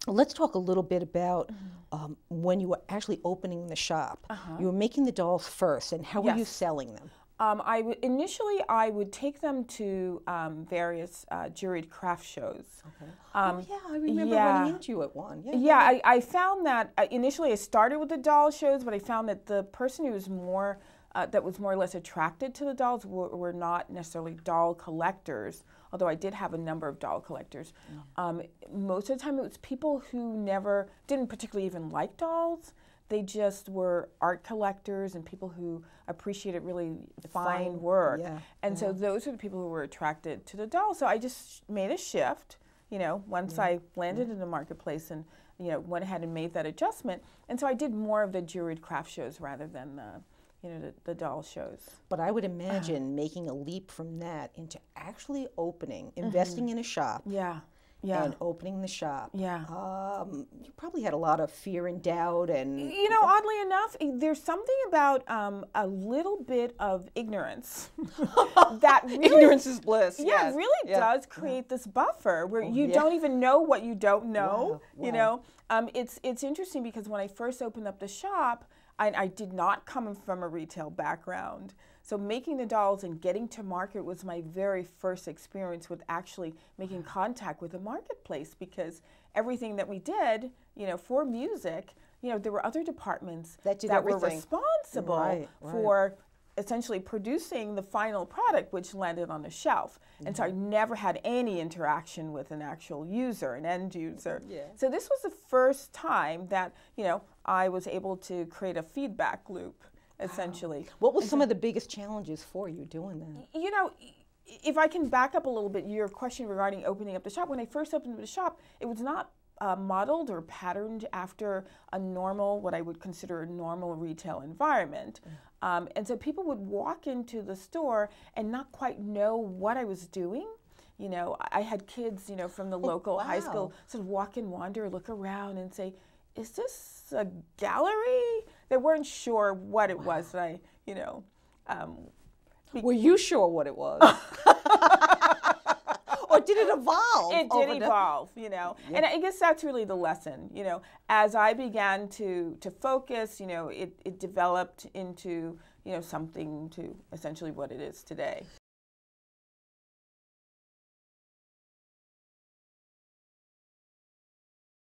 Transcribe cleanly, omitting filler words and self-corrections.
Let's talk a little bit about when you were actually opening the shop. You were making the dolls first, and how were you selling them? Initially, I would take them to various juried craft shows. Okay. Oh yeah, I remember running into you at one. I found that initially I started with the doll shows, but I found that the person who was more that was more or less attracted to the dolls were not necessarily doll collectors, although I did have a number of doll collectors. Most of the time it was people who didn't particularly even like dolls. They just were art collectors and people who appreciated really fine work. And so those are the people who were attracted to the dolls. So I just made a shift, once I landed in the marketplace and, went ahead and made that adjustment. And so I did more of the juried craft shows rather than the doll shows. But I would imagine making a leap from that into actually investing in a shop. And opening the shop. You probably had a lot of fear and doubt and... oddly enough, there's something about a little bit of ignorance that really... Ignorance is bliss, it really does create this buffer where you don't even know what you don't know, It's interesting because when I first opened up the shop, I did not come from a retail background. So making the dolls and getting to market was my very first experience with actually making contact with the marketplace, because everything that we did, for music, there were other departments that were responsible for essentially producing the final product, which landed on the shelf. And so I never had any interaction with an actual user, an end user. So this was the first time that, I was able to create a feedback loop, essentially. What was some of the biggest challenges for you doing that? If I can back up a little bit, your question regarding opening up the shop, when I first opened the shop, it was not modeled or patterned after a normal, what I would consider a normal retail environment. And so people would walk into the store and not quite know what I was doing. I had kids, from the local high school sort of walk and wander, look around and say, is this a gallery? They weren't sure what it was that I, Were you sure what it was? Or did it evolve? It did evolve, And I guess that's really the lesson, As I began to focus, it developed into, something to essentially what it is today.